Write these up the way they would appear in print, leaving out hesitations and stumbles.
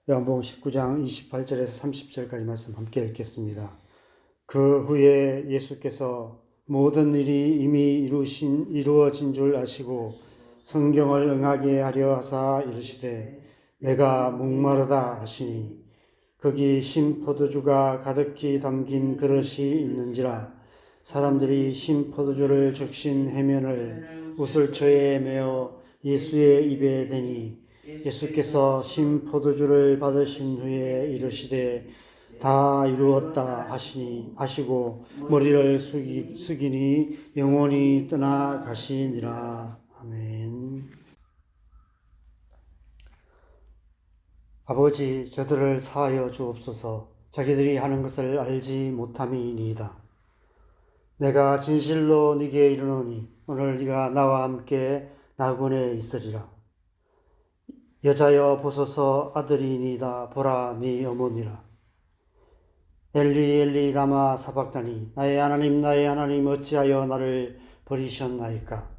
요한복음 19장 28절에서 30절까지 말씀 함께 읽겠습니다. 그 후에 예수께서 모든 일이 이미 이루어진 줄 아시고 성경을 응하게 하려 하사 이르시되 내가 목마르다 하시니 거기 신 포도주가 가득히 담긴 그릇이 있는지라 사람들이 신 포도주를 적신 해면을 우슬초에 메어 예수의 입에 대니 예수께서 신 포도주를 받으신 후에 이르시되 다 이루었다 하시고 머리를 숙이니 영원히 떠나가시니라. 아멘. 아버지, 저들을 사하여 주옵소서. 자기들이 하는 것을 알지 못함이니이다. 내가 진실로 네게 이르노니 오늘 네가 나와 함께 나그네 있으리라. 여자여 보소서 아들이니이다. 보라 네 어머니라. 엘리 엘리 라마 사박다니 나의 하나님 어찌하여 나를 버리셨나이까.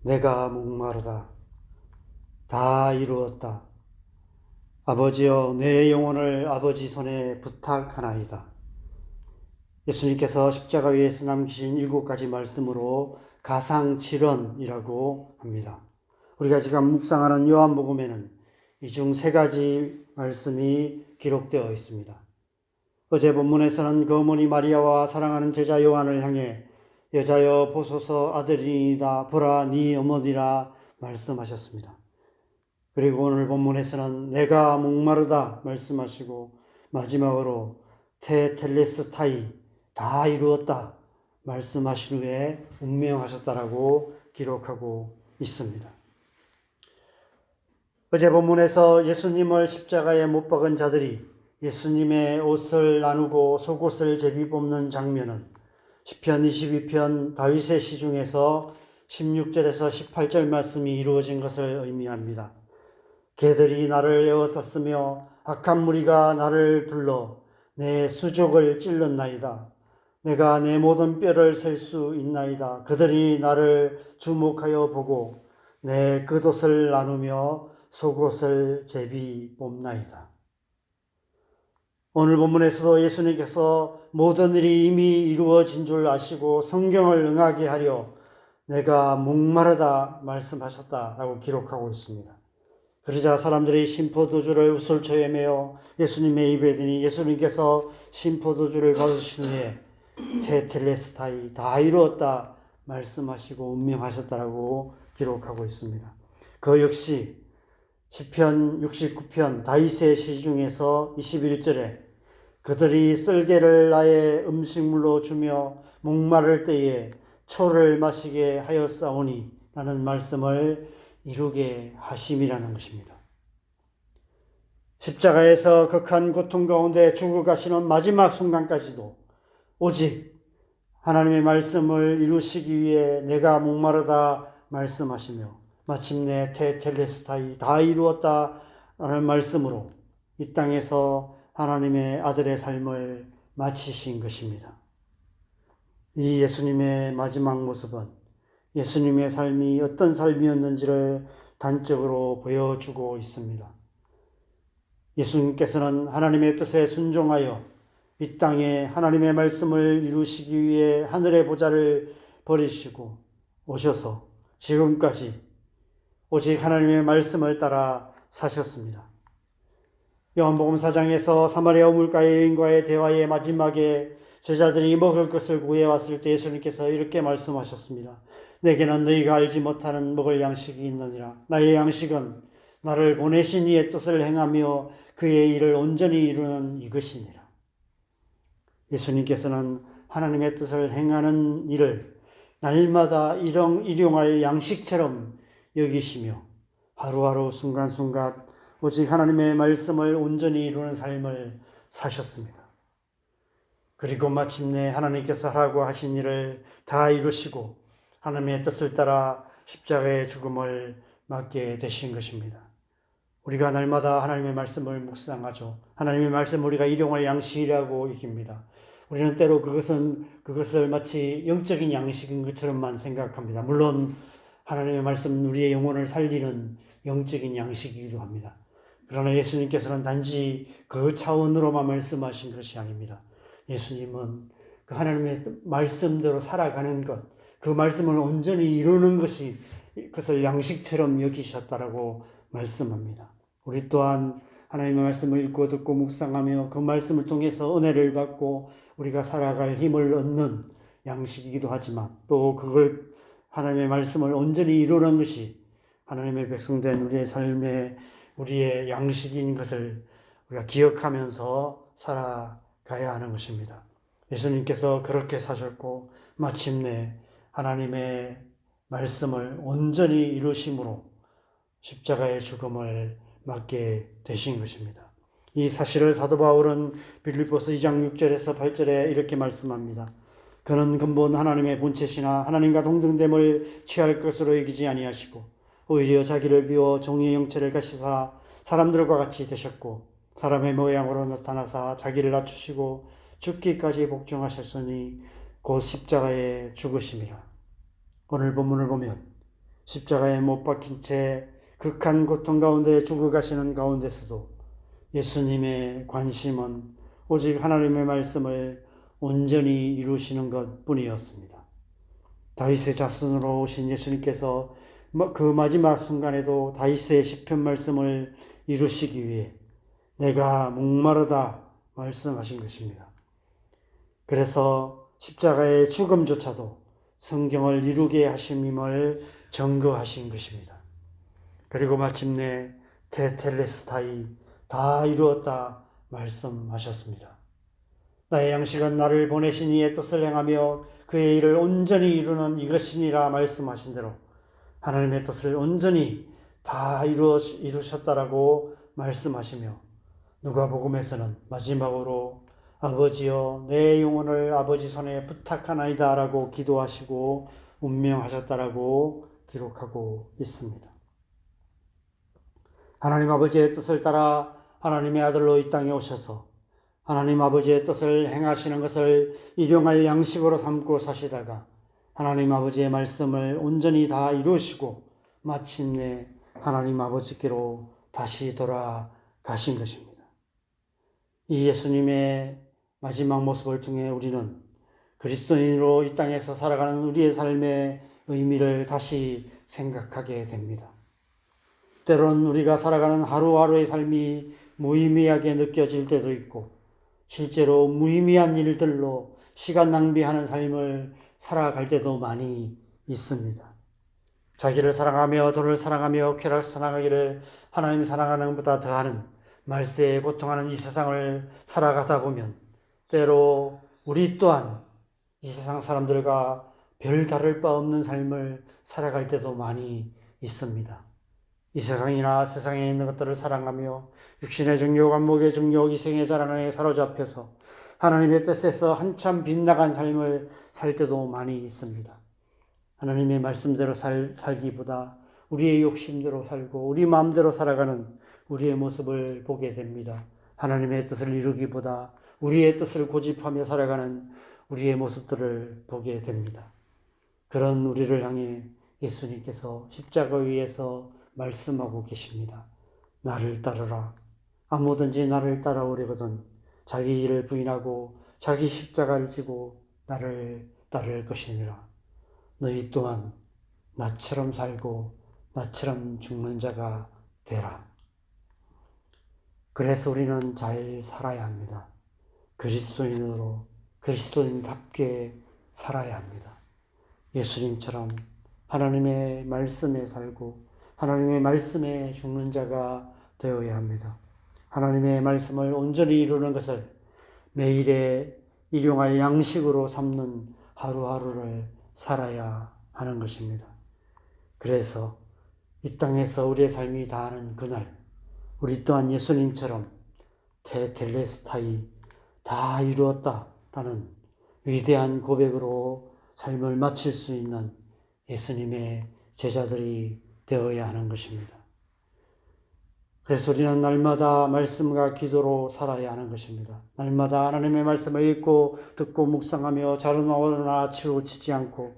내가 목마르다. 다 이루었다. 아버지여 내 영혼을 아버지 손에 부탁하나이다. 예수님께서 십자가 위에서 남기신 7가지 말씀으로 가상칠언이라고 합니다. 우리가 지금 묵상하는 요한복음에는 이 중 3가지 말씀이 기록되어 있습니다. 어제 본문에서는 그 어머니 마리아와 사랑하는 제자 요한을 향해 여자여 보소서 아들이니이다. 보라 네 어머니라 말씀하셨습니다. 그리고 오늘 본문에서는 내가 목마르다 말씀하시고 마지막으로 테텔레스타이 다 이루었다 말씀하신 후에 운명하셨다라고 기록하고 있습니다. 어제 본문에서 예수님을 십자가에 못 박은 자들이 예수님의 옷을 나누고 속옷을 제비 뽑는 장면은 시편 22편 다윗의 시 중에서 16절에서 18절 말씀이 이루어진 것을 의미합니다. 개들이 나를 에워쌌으며 악한 무리가 나를 둘러 내 수족을 찔렀나이다. 내가 내 모든 뼈를 셀 수 있나이다. 그들이 나를 주목하여 보고 내 겉옷을 나누며 속옷을 제비 뽑나이다. 오늘 본문에서도 예수님께서 모든 일이 이미 이루어진 줄 아시고 성경을 응하게 하려 내가 목마르다 말씀하셨다라고 기록하고 있습니다. 그러자 사람들이 신포도주를 우슬초에 메어 예수님의 입에 대니 예수님께서 신포도주를 받으신 후에 테텔레스타이 다 이루었다 말씀하시고 운명하셨다라고 기록하고 있습니다. 그 역시 시편 69편 다윗의 시 중에서 21절에 그들이 쓸개를 나의 음식물로 주며 목마를 때에 초를 마시게 하였사오니 라는 말씀을 이루게 하심이라는 것입니다. 십자가에서 극한 고통 가운데 죽어가시는 마지막 순간까지도 오직 하나님의 말씀을 이루시기 위해 내가 목마르다 말씀하시며 마침내 테텔레스타이 다 이루었다 라는 말씀으로 이 땅에서 하나님의 아들의 삶을 마치신 것입니다. 이 예수님의 마지막 모습은 예수님의 삶이 어떤 삶이었는지를 단적으로 보여주고 있습니다. 예수님께서는 하나님의 뜻에 순종하여 이 땅에 하나님의 말씀을 이루시기 위해 하늘의 보좌를 버리시고 오셔서 지금까지 오직 하나님의 말씀을 따라 사셨습니다. 요한복음 4장에서 사마리아 우물가의 여인과의 대화의 마지막에 제자들이 먹을 것을 구해왔을 때 예수님께서 이렇게 말씀하셨습니다. 내게는 너희가 알지 못하는 먹을 양식이 있느니라. 나의 양식은 나를 보내신 이의 뜻을 행하며 그의 일을 온전히 이루는 이것이니라. 예수님께서는 하나님의 뜻을 행하는 일을 날마다 일용할 양식처럼 여기시며 하루하루 순간순간 오직 하나님의 말씀을 온전히 이루는 삶을 사셨습니다. 그리고 마침내 하나님께서 하라고 하신 일을 다 이루시고 하나님의 뜻을 따라 십자가의 죽음을 맞게 되신 것입니다. 우리가 날마다 하나님의 말씀을 묵상하죠. 하나님의 말씀 우리가 일용할 양식이라고 여깁니다. 우리는 때로 그것을 마치 영적인 양식인 것처럼만 생각합니다. 물론 하나님의 말씀 우리의 영혼을 살리는 영적인 양식이기도 합니다. 그러나 예수님께서는 단지 그 차원으로만 말씀하신 것이 아닙니다. 예수님은 그 하나님의 말씀대로 살아가는 것, 그 말씀을 온전히 이루는 것이 그것을 양식처럼 여기셨다라고 말씀합니다. 우리 또한 하나님의 말씀을 읽고 듣고 묵상하며 그 말씀을 통해서 은혜를 받고 우리가 살아갈 힘을 얻는 양식이기도 하지만 또 그걸 하나님의 말씀을 온전히 이루는 것이 하나님의 백성된 우리의 삶의 우리의 양식인 것을 우리가 기억하면서 살아가야 하는 것입니다. 예수님께서 그렇게 사셨고 마침내 하나님의 말씀을 온전히 이루심으로 십자가의 죽음을 맞게 되신 것입니다. 이 사실을 사도 바울은 빌립보서 2장 6절에서 8절에 이렇게 말씀합니다. 그는 근본 하나님의 본체시나 하나님과 동등됨을 취할 것으로 여기지 아니하시고 오히려 자기를 비워 종의 형체를 가시사 사람들과 같이 되셨고 사람의 모양으로 나타나사 자기를 낮추시고 죽기까지 복종하셨으니 곧 십자가에 죽으심이라. 오늘 본문을 보면 십자가에 못 박힌 채 극한 고통 가운데 죽어가시는 가운데서도 예수님의 관심은 오직 하나님의 말씀을 온전히 이루시는 것 뿐이었습니다. 다윗의 자손으로 오신 예수님께서 그 마지막 순간에도 다윗의 시편 말씀을 이루시기 위해 내가 목마르다 말씀하신 것입니다. 그래서 십자가의 죽음조차도 성경을 이루게 하심임을 증거하신 것입니다. 그리고 마침내 테텔레스타이 다 이루었다 말씀하셨습니다. 나의 양식은 나를 보내신 이의 뜻을 행하며 그의 일을 온전히 이루는 이것이니라 말씀하신 대로 하나님의 뜻을 온전히 다 이루셨다라고 말씀하시며 누가복음에서는 마지막으로 아버지여 내 영혼을 아버지 손에 부탁하나이다 라고 기도하시고 운명하셨다라고 기록하고 있습니다. 하나님 아버지의 뜻을 따라 하나님의 아들로 이 땅에 오셔서 하나님 아버지의 뜻을 행하시는 것을 일용할 양식으로 삼고 사시다가 하나님 아버지의 말씀을 온전히 다 이루시고 마침내 하나님 아버지께로 다시 돌아가신 것입니다. 이 예수님의 마지막 모습을 통해 우리는 그리스도인으로 이 땅에서 살아가는 우리의 삶의 의미를 다시 생각하게 됩니다. 때론 우리가 살아가는 하루하루의 삶이 무의미하게 느껴질 때도 있고 실제로 무의미한 일들로 시간 낭비하는 삶을 살아갈 때도 많이 있습니다. 자기를 사랑하며 돈을 사랑하며 쾌락을 사랑하기를 하나님 사랑하는 것보다 더하는 말세에 고통하는 이 세상을 살아가다 보면 때로 우리 또한 이 세상 사람들과 별 다를 바 없는 삶을 살아갈 때도 많이 있습니다. 이 세상이나 세상에 있는 것들을 사랑하며 육신의 정욕, 안목의 정욕, 이생의 자랑에 사로잡혀서 하나님의 뜻에서 한참 빗나간 삶을 살 때도 많이 있습니다. 하나님의 말씀대로 살기보다 우리의 욕심대로 살고 우리 마음대로 살아가는 우리의 모습을 보게 됩니다. 하나님의 뜻을 이루기보다 우리의 뜻을 고집하며 살아가는 우리의 모습들을 보게 됩니다. 그런 우리를 향해 예수님께서 십자가 위에서 말씀하고 계십니다. 나를 따르라. 아무든지 나를 따라오려거든 자기 일을 부인하고 자기 십자가를 지고 나를 따를 것이니라. 너희 또한 나처럼 살고 나처럼 죽는 자가 되라. 그래서 우리는 잘 살아야 합니다. 그리스도인으로 그리스도인답게 살아야 합니다. 예수님처럼 하나님의 말씀에 살고 하나님의 말씀에 죽는 자가 되어야 합니다. 하나님의 말씀을 온전히 이루는 것을 매일의 일용할 양식으로 삼는 하루하루를 살아야 하는 것입니다. 그래서 이 땅에서 우리의 삶이 다하는 그날 우리 또한 예수님처럼 테텔레스타이 다 이루었다라는 위대한 고백으로 삶을 마칠 수 있는 예수님의 제자들이 되어야 하는 것입니다. 그래서 우리는 날마다 말씀과 기도로 살아야 하는 것입니다. 날마다 하나님의 말씀을 읽고 듣고 묵상하며 자르나오나 치우치지 않고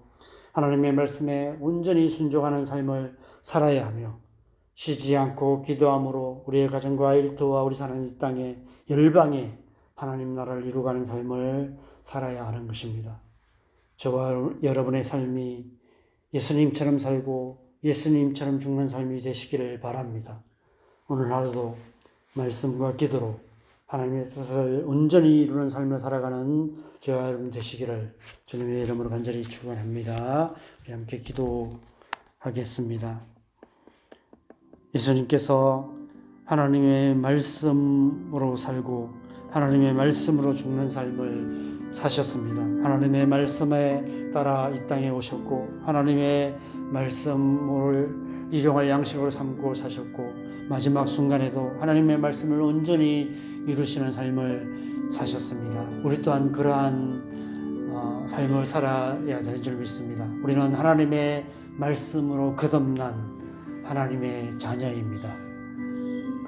하나님의 말씀에 온전히 순종하는 삶을 살아야 하며 쉬지 않고 기도함으로 우리의 가정과 일터와 우리 사는 이 땅에 열방에 하나님 나라를 이루어가는 삶을 살아야 하는 것입니다. 저와 여러분의 삶이 예수님처럼 살고 예수님처럼 죽는 삶이 되시기를 바랍니다. 오늘 하루도 말씀과 기도로 하나님의 뜻을 온전히 이루는 삶을 살아가는 저와 여러분 되시기를 주님의 이름으로 간절히 축원합니다. 우리 함께 기도하겠습니다. 예수님께서 하나님의 말씀으로 살고 하나님의 말씀으로 죽는 삶을 사셨습니다. 하나님의 말씀에 따라 이 땅에 오셨고 하나님의 말씀을 일용할 양식으로 삼고 사셨고 마지막 순간에도 하나님의 말씀을 온전히 이루시는 삶을 사셨습니다. 우리 또한 그러한 삶을 살아야 될 줄 믿습니다. 우리는 하나님의 말씀으로 거듭난 하나님의 자녀입니다.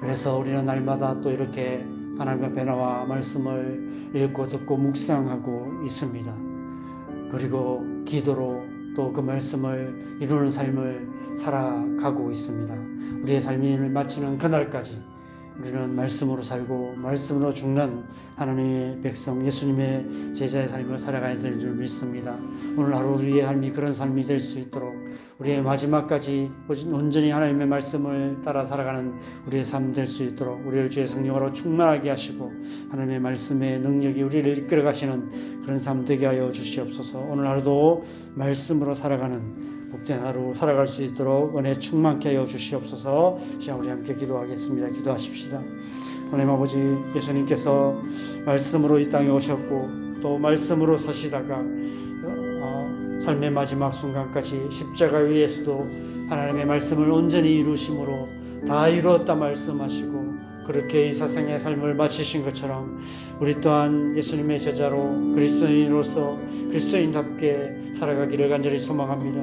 그래서 우리는 날마다 또 이렇게 하나님 앞에 나와 말씀을 읽고 듣고 묵상하고 있습니다. 그리고 기도로 또 그 말씀을 이루는 삶을 살아가고 있습니다. 우리의 삶을 마치는 그날까지 우리는 말씀으로 살고 말씀으로 죽는 하나님의 백성 예수님의 제자의 삶을 살아가야 될 줄 믿습니다. 오늘 하루 우리의 삶이 그런 삶이 될 수 있도록 우리의 마지막까지 온전히 하나님의 말씀을 따라 살아가는 우리의 삶 될 수 있도록 우리를 주의 성령으로 충만하게 하시고 하나님의 말씀의 능력이 우리를 이끌어 가시는 그런 삶 되게 하여 주시옵소서. 오늘 하루도 말씀으로 살아가는 복된 하루 살아갈 수 있도록 은혜 충만케 하여 주시옵소서. 시간 우리 함께 기도하겠습니다. 기도하십시다. 하나님 아버지, 예수님께서 말씀으로 이 땅에 오셨고 또 말씀으로 사시다가 삶의 마지막 순간까지 십자가 위에서도 하나님의 말씀을 온전히 이루심으로 다 이루었다 말씀하시고 그렇게 이 세상의 삶을 마치신 것처럼 우리 또한 예수님의 제자로 그리스도인으로서 그리스도인답게 살아가기를 간절히 소망합니다.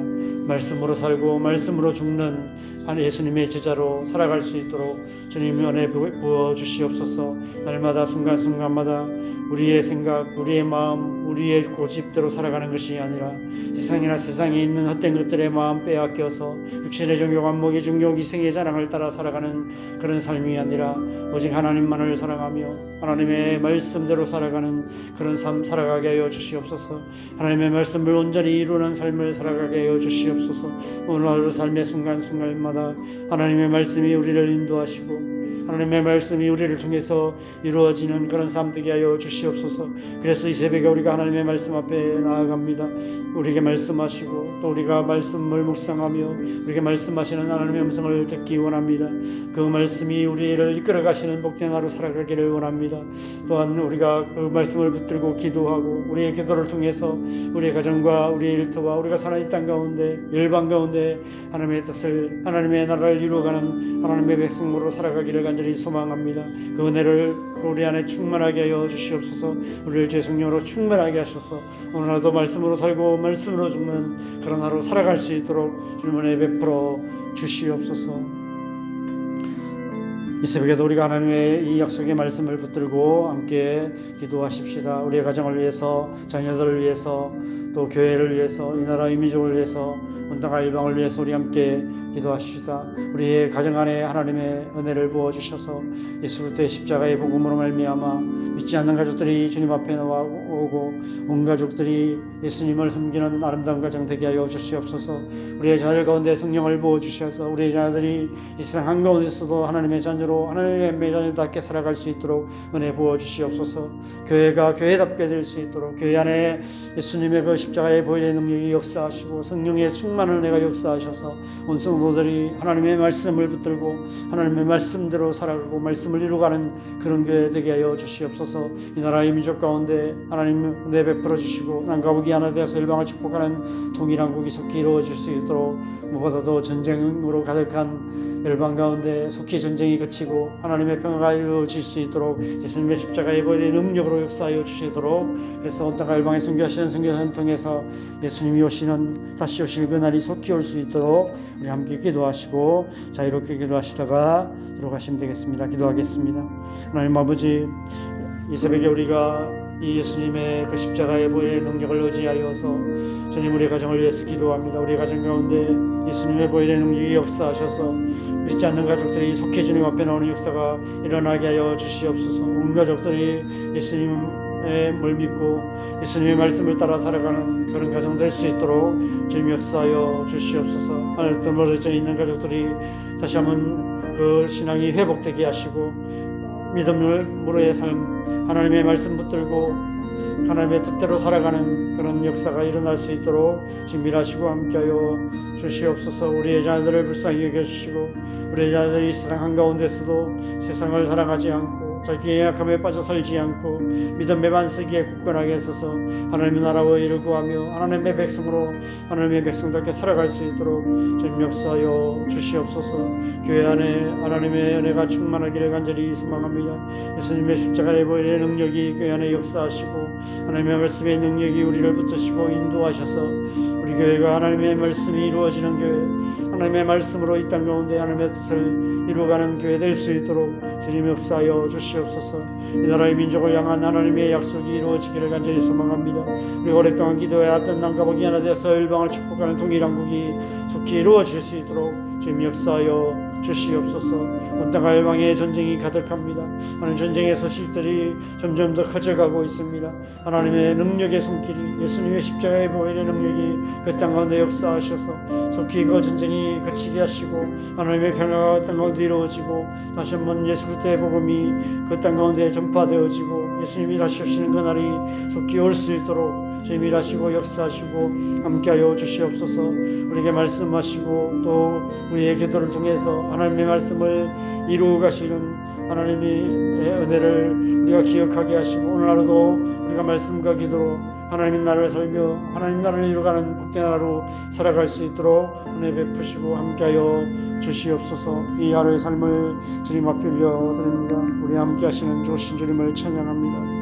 말씀으로 살고 말씀으로 죽는 예수님의 제자로 살아갈 수 있도록 주님의 은혜 부어 주시옵소서. 날마다 순간순간마다 우리의 생각, 우리의 마음, 우리의 고집대로 살아가는 것이 아니라 세상이나 세상에 있는 헛된 것들의 마음 빼앗겨서 육신의 정욕, 안목의 중욕, 이생의 자랑을 따라 살아가는 그런 삶이 아니라 오직 하나님만을 사랑하며 하나님의 말씀대로 살아가는 그런 삶 살아가게 하여 주시옵소서. 하나님의 말씀을 온전히 이루는 삶을 살아가게 하여 주시옵소서. 오늘 하루 삶의 순간순간마다 하나님의 말씀이 우리를 인도하시고 하나님의 말씀이 우리를 통해서 이루어지는 그런 삶 되게 하여 주시옵소서. 그래서 이 새벽에 우리가 하나님의 말씀 앞에 나아갑니다. 우리에게 말씀하시고 또 우리가 말씀을 묵상하며 우리에게 말씀하시는 하나님의 음성을 듣기 원합니다. 그 말씀이 우리를 이끌어 가시는 복된 하루 살아가기를 원합니다. 또한 우리가 그 말씀을 붙들고 기도하고 우리의 기도를 통해서 우리의 가정과 우리의 일터와 우리가 사는 이 땅 가운데 열방 가운데 하나님의 뜻을 하나님의 나라를 이루어가는 하나님의 백성으로 살아가기를 간절히 소망합니다. 그 은혜를 우리 안에 충만하게 하여 주시옵소서. 우리를 주의 성령으로 충만하게 하셔서 오늘 하루도 말씀으로 살고 말씀으로 죽는 그런 하루 살아갈 수 있도록 주님 은혜 베풀어 주시옵소서. 이 새벽에도 우리가 하나님의 이 약속의 말씀을 붙들고 함께 기도하십시다. 우리의 가정을 위해서, 자녀들을 위해서, 또 교회를 위해서, 이 나라의 민족을 위해서, 온 땅과 일방을 위해서 우리 함께 기도하십시다. 우리의 가정 안에 하나님의 은혜를 부어주셔서 예수 그리스도의 십자가의 복음으로 말미암아 믿지 않는 가족들이 주님 앞에 나오고 온 가족들이 예수님을 섬기는 아름다운 가정 되게 하여 주시옵소서. 우리의 자녀 가운데 성령을 부어주셔서 우리의 자녀들이 이 세상 한가운데서도 하나님의 자녀로 하나님의 자녀답게 살아갈 수 있도록 은혜 부어주시옵소서. 교회가 교회답게 될 수 있도록 교회 안에 예수님의 그 십자가의 보혈의 능력이 역사하시고 성령의 충만한 은혜가 역사하셔서 온 성도들이 하나님의 말씀을 붙들고 하나님의 말씀대로 살아가고 말씀을 이루어가는 그런 교회 되게 하여 주시옵소서. 이 나라의 민족 가운데 하나님 은혜 베풀어 주시고 남과 북이 하나 되어서 일방을 축복하는 통일한국이 속히 이루어질 수 있도록 무엇보다도 전쟁으로 가득한 열방 가운데 속히 전쟁이 그치고 하나님의 평화가 이루어질 수 있도록 예수님의 십자가의 보혈의 능력으로 역사하여 주시도록 그래서 온 땅과 열방에 선교하시는 선교사님 통해서 예수님이 오시는 다시 오실 그날이 속히 올 수 있도록 우리 함께 기도하시고 자유롭게 기도하시다가 들어가시면 되겠습니다. 기도하겠습니다. 하나님 아버지, 이 새벽에 우리가 이 예수님의 그 십자가의 보혈의 능력을 의지하여서 주님 우리 가정을 위해서 기도합니다. 우리 가정 가운데 예수님의 보혈의 능력이 역사하셔서 믿지 않는 가족들이 속히 주님 앞에 나오는 역사가 일어나게 하여 주시옵소서. 온 가족들이 예수님의 뭘 믿고 예수님의 말씀을 따라 살아가는 그런 가정 될 수 있도록 주님 역사하여 주시옵소서. 하늘 또 멀어져 있는 가족들이 다시 한번 그 신앙이 회복되게 하시고 믿음으로의 삶, 하나님의 말씀 붙들고 하나님의 뜻대로 살아가는 그런 역사가 일어날 수 있도록 준비하시고 함께하여 주시옵소서. 우리의 자녀들을 불쌍히 여겨주시고 우리의 자녀들이 세상 한가운데서도 세상을 살아가지 않고 자기의 약함에 빠져 살지 않고 믿음의 반석에 굳건하게 서서 하나님의 나라와 일을 구하며 하나님의 백성으로 하나님의 백성답게 살아갈 수 있도록 주님 역사하여 주시옵소서. 교회 안에 하나님의 은혜가 충만하기를 간절히 소망합니다. 예수님의 십자가의 보혈의 능력이 교회 안에 역사하시고 하나님의 말씀의 능력이 우리를 붙드시고 인도하셔서 우리 교회가 하나님의 말씀이 이루어지는 교회, 하나님의 말씀으로 이 땅 가운데 하나님의 뜻을 이루어가는 교회 될 수 있도록 주님 역사하여 주시옵소서. 이 나라의 민족을 향한 하나님의 약속이 이루어지기를 간절히 소망합니다. 우리가 오랫동안 기도해왔던 남과 북이 하나 되어서 열방을 축복하는 통일왕국이 속히 이루어질 수 있도록 주님 역사하여 주시옵소서. 온 땅과 열방에 전쟁이 가득합니다. 하나님 전쟁의 소식들이 점점 더 커져가고 있습니다. 하나님의 능력의 손길이 예수님의 십자가의 보혈의 능력이 그 땅 가운데 역사하셔서 속히 그 전쟁이 그치게 하시고 하나님의 평화가 땅 가운데 이루어지고 다시 한번 예수 그리스도의 복음이 그 땅 가운데 전파되어지고 예수님이 다시 오시는 그날이 속히 올 수 있도록 주님이 일하시고 역사하시고 함께하여 주시옵소서. 우리에게 말씀하시고 또 우리의 기도를 통해서 하나님의 말씀을 이루어 가시는 하나님의 은혜를 우리가 기억하게 하시고 오늘 하루도 우리가 말씀과 기도로 하나님 나라를 살며 하나님 나라를 이루어가는 복된 하루 살아갈 수 있도록 은혜 베푸시고 함께하여 주시옵소서. 이 하루의 삶을 주님 앞에 올려드립니다. 우리 함께 하시는 조신 주님을 찬양합니다.